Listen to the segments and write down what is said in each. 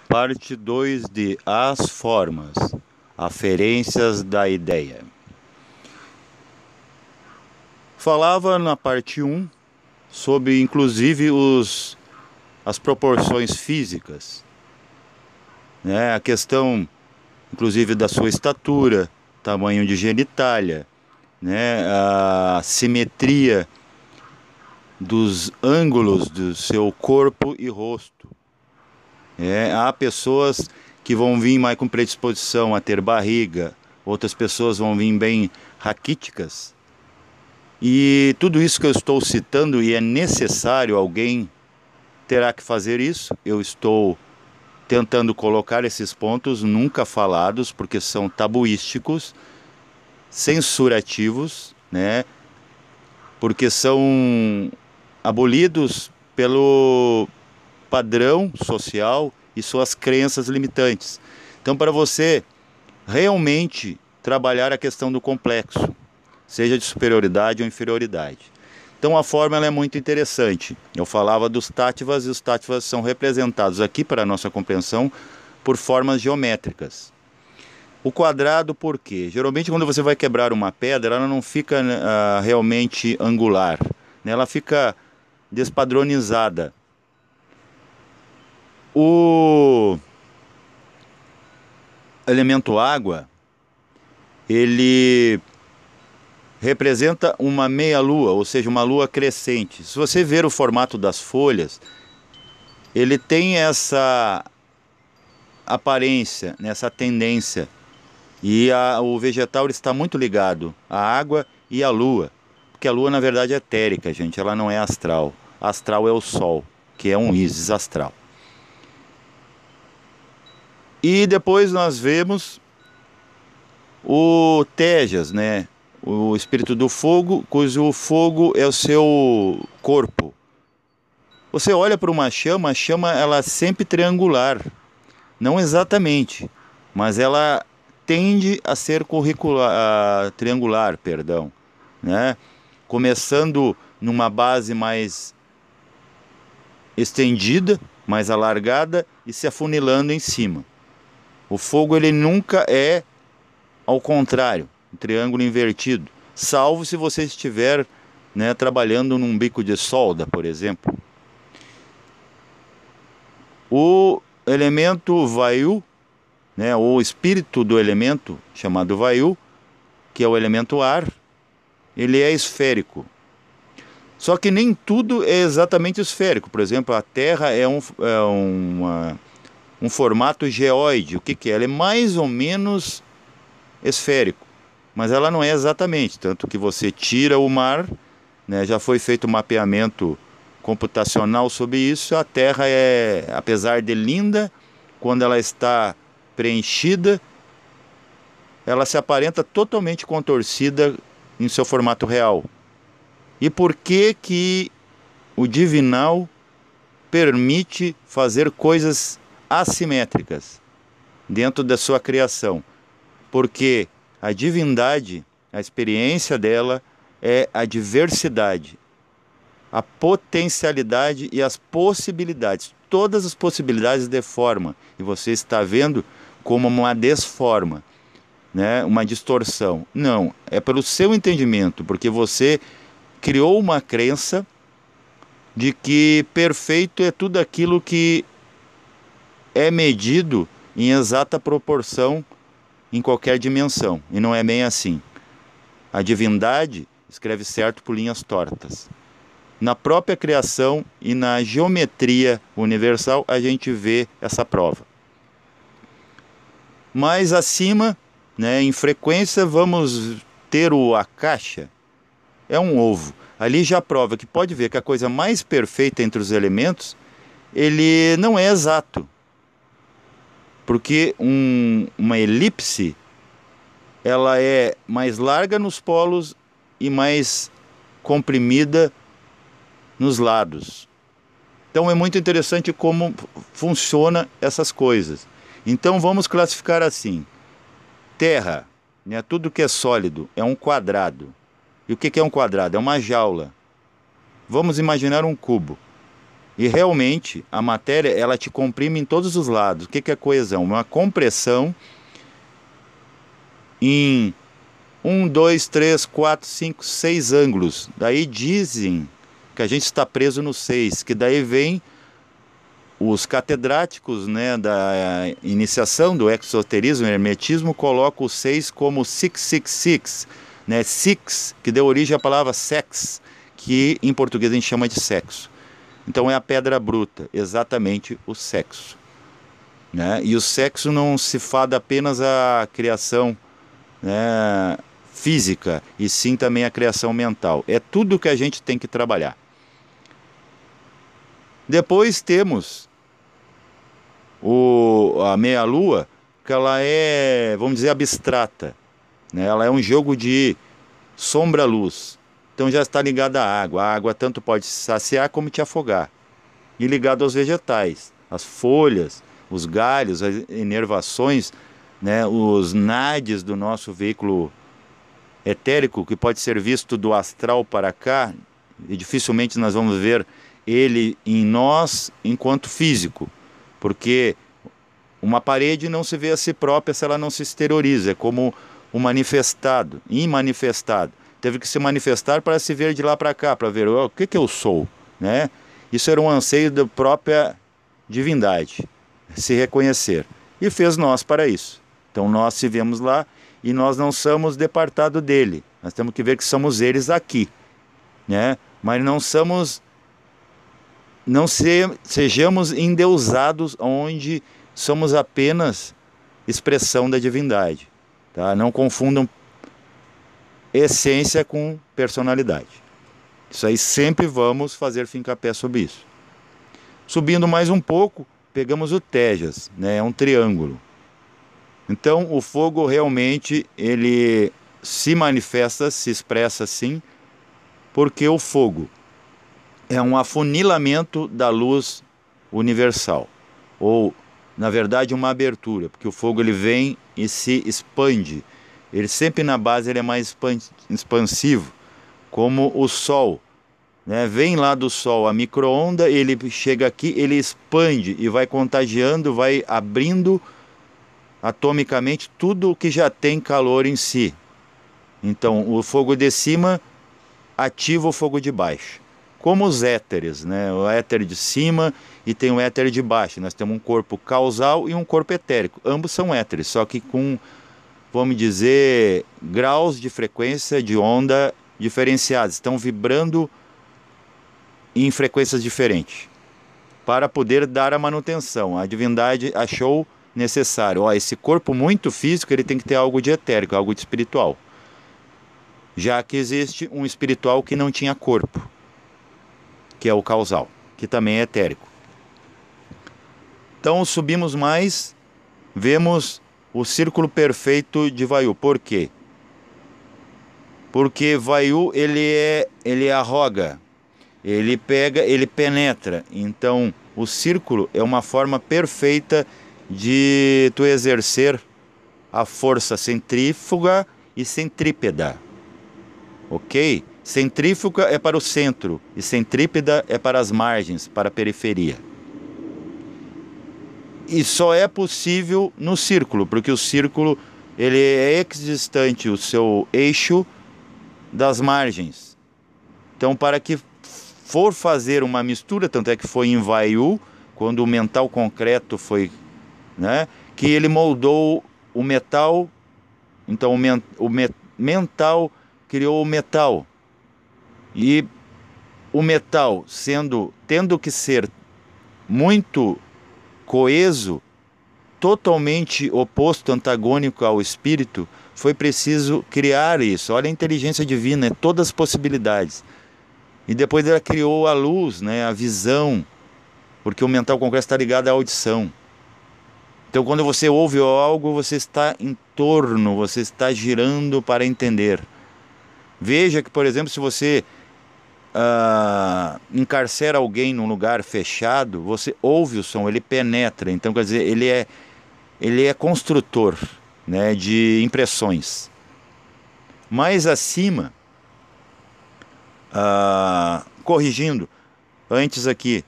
Parte 2 de As Formas, Aferências da Ideia. Falava na parte 1 sobre, inclusive, as proporções físicas, né? A questão, inclusive, da sua estatura, tamanho de genitália, né? A simetria dos ângulos do seu corpo e rosto. Há pessoas que vão vir mais com predisposição a ter barriga, outras pessoas vão vir bem raquíticas. E tudo isso que eu estou citando, e é necessário, alguém terá que fazer isso. Eu estou tentando colocar esses pontos nunca falados, porque são tabuísticos, censurativos, né? Porque são abolidos pelo padrão social e suas crenças limitantes. Então, para você realmente trabalhar a questão do complexo, seja de superioridade ou inferioridade. Então, a forma ela é muito interessante. Eu falava dos táttivas, e os táttivas são representados aqui, para a nossa compreensão, por formas geométricas. O quadrado, por quê? Geralmente, quando você vai quebrar uma pedra, ela não fica realmente angular, né? Ela fica despadronizada. O elemento água, ele representa uma meia-lua, ou seja, uma lua crescente. Se você ver o formato das folhas, ele tem essa aparência, essa tendência. E o vegetal está muito ligado à água e à lua. Porque a lua, na verdade, é etérica, gente. Ela não é astral. Astral é o sol, que é um ísis astral. E depois nós vemos o Tejas, né? O espírito do fogo, cujo fogo é o seu corpo. Você olha para uma chama, a chama ela é sempre triangular. Não exatamente, mas ela tende a ser triangular, perdão, né? Começando numa base mais estendida, mais alargada e se afunilando em cima. O fogo ele nunca é ao contrário, um triângulo invertido, salvo se você estiver, né, trabalhando num bico de solda, por exemplo. O elemento Vayu, né, ou espírito do elemento chamado Vayu, que é o elemento ar, ele é esférico. Só que nem tudo é exatamente esférico. Por exemplo, a Terra é um formato geóide. O que é? Ela é mais ou menos esférico, mas ela não é exatamente. Tanto que você tira o mar, né, já foi feito um mapeamento computacional sobre isso. A Terra é, apesar de linda, quando ela está preenchida, ela se aparenta totalmente contorcida em seu formato real. E por que o divinal permite fazer coisas assimétricas dentro da sua criação? Porque a divindade, a experiência dela é a diversidade, a potencialidade e as possibilidades. Todas as possibilidades de forma. E você está vendo como uma desforma, né? Uma distorção. Não, é pelo seu entendimento, porque você criou uma crença de que perfeito é tudo aquilo que é medido em exata proporção em qualquer dimensão. E não é bem assim. A divindade escreve certo por linhas tortas. Na própria criação e na geometria universal a gente vê essa prova. Mais acima, né, em frequência, vamos ter o Akasha. É um ovo. Ali já prova que pode ver que a coisa mais perfeita entre os elementos, ele não é exato. Porque uma elipse, ela é mais larga nos polos e mais comprimida nos lados. Então é muito interessante como funciona essas coisas. Então vamos classificar assim. Terra, né, tudo que é sólido é um quadrado. E o que é um quadrado? É uma jaula. Vamos imaginar um cubo. E realmente a matéria, ela te comprime em todos os lados. O que é coesão? Uma compressão em 1, 2, 3, 4, 5, 6 ângulos. Daí dizem que a gente está preso no 6, que daí vem os catedráticos, né, da iniciação do exoterismo e hermetismo, colocam o 6 como 666, né, six, que deu origem à palavra sex, que em português a gente chama de sexo. Então é a pedra bruta, exatamente o sexo, né? E o sexo não se fada apenas à criação, né, física, e sim também a criação mental. É tudo que a gente tem que trabalhar. Depois temos a meia-lua, que ela é, vamos dizer, abstrata, né? Ela é um jogo de sombra-luz. Então já está ligada à água. A água tanto pode te saciar como te afogar. E ligado aos vegetais, as folhas, os galhos, as inervações, né? Os nades do nosso veículo etérico, que pode ser visto do astral para cá, e dificilmente nós vamos ver ele em nós enquanto físico, porque uma parede não se vê a si própria se ela não se exterioriza, é como o manifestado, imanifestado. Teve que se manifestar para se ver de lá para cá, para ver o que eu sou, né? Isso era um anseio da própria divindade, se reconhecer. E fez nós para isso. Então nós se vemos lá e nós não somos departados dele. Nós temos que ver que somos eles aqui, né? Mas não somos, sejamos endeusados onde somos apenas expressão da divindade, tá? Não confundam essência com personalidade. Isso aí sempre vamos fazer fincapé sobre isso. Subindo mais um pouco, pegamos o Tejas, né? É um triângulo. Então o fogo realmente ele se manifesta, se expressa assim, porque o fogo é um afunilamento da luz universal, ou na verdade uma abertura, porque o fogo ele vem e se expande. Ele sempre na base ele é mais expansivo, como o Sol, né? Vem lá do Sol a micro-onda, ele chega aqui, ele expande e vai contagiando, vai abrindo atomicamente tudo o que já tem calor em si. Então o fogo de cima ativa o fogo de baixo, como os éteres, né? O éter de cima e tem o éter de baixo. Nós temos um corpo causal e um corpo etérico, ambos são éteres, só que com, vamos dizer, graus de frequência de onda diferenciados, estão vibrando em frequências diferentes, para poder dar a manutenção. A divindade achou necessário, esse corpo muito físico, ele tem que ter algo de etérico, algo de espiritual, já que existe um espiritual que não tinha corpo, que é o causal, que também é etérico. Então subimos mais, vemos o círculo perfeito de Vayu. Por quê? Porque Vayu ele arroga, ele pega, ele penetra. Então o círculo é uma forma perfeita de tu exercer a força centrífuga e centrípeda, ok? Centrífuga é para o centro e centrípeda é para as margens, para a periferia. E só é possível no círculo, porque o círculo ele é equidistante, o seu eixo, das margens. Então, para que for fazer uma mistura, tanto é que foi em Vayu, quando o mental concreto foi, né, que ele moldou o metal. Então o mental criou o metal, e o metal tendo que ser muito coeso, totalmente oposto, antagônico ao espírito, foi preciso criar isso. Olha a inteligência divina, todas as possibilidades. E depois ela criou a luz, né, a visão, porque o mental concreto está ligado à audição. Então quando você ouve algo, você está em torno, você está girando para entender. Veja que, por exemplo, se você encarcera alguém num lugar fechado, você ouve o som, ele penetra. Então quer dizer, ele é construtor, né, de impressões. Mais acima, corrigindo, antes aqui,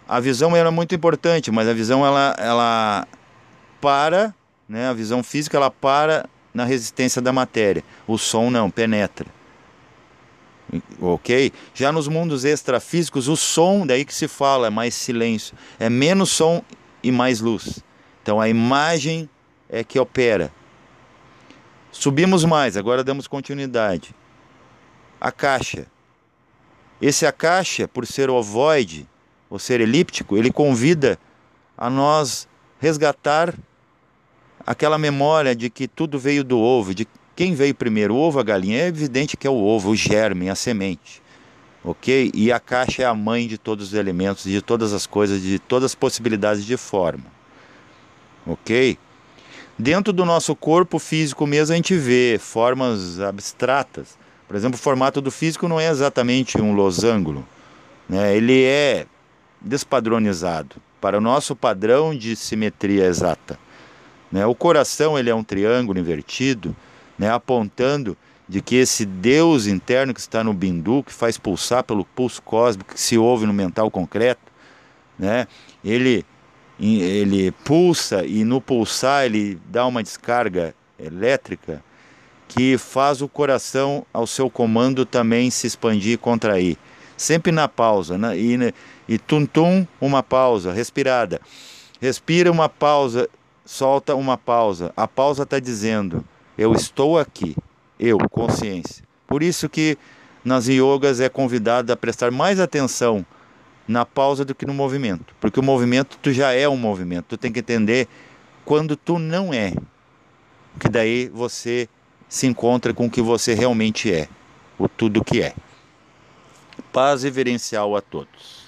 A visão ela é muito importante, mas a visão ela para, né? A visão física ela para na resistência da matéria. O som não, penetra. Ok? Já nos mundos extrafísicos, o som, daí que se fala, é mais silêncio. É menos som e mais luz. Então a imagem é que opera. Subimos mais, agora damos continuidade. A caixa. A caixa, por ser ovoide, ou ser elíptico, ele convida a nós resgatar aquela memória de que tudo veio do ovo, de quem veio primeiro, o ovo ou a galinha. É evidente que é o ovo, o germe, a semente. Ok? E a caixa é a mãe de todos os elementos, de todas as coisas, de todas as possibilidades de forma. Ok? Dentro do nosso corpo físico mesmo a gente vê formas abstratas. Por exemplo, o formato do físico não é exatamente um losango, né? Ele é despadronizado para o nosso padrão de simetria exata, né? O coração ele é um triângulo invertido, né? Apontando de que esse Deus interno que está no bindu, que faz pulsar pelo pulso cósmico, que se ouve no mental concreto, né? Ele pulsa e no pulsar ele dá uma descarga elétrica que faz o coração ao seu comando também se expandir e contrair. Sempre na pausa, né? E tum-tum, uma pausa, respirada. Respira uma pausa, solta uma pausa. A pausa está dizendo, eu estou aqui, eu, consciência. Por isso que nas yogas é convidado a prestar mais atenção na pausa do que no movimento, porque o movimento tu já é um movimento, tu tem que entender quando tu não é, que daí você se encontra com o que você realmente é, o tudo que é. Paz reverencial a todos.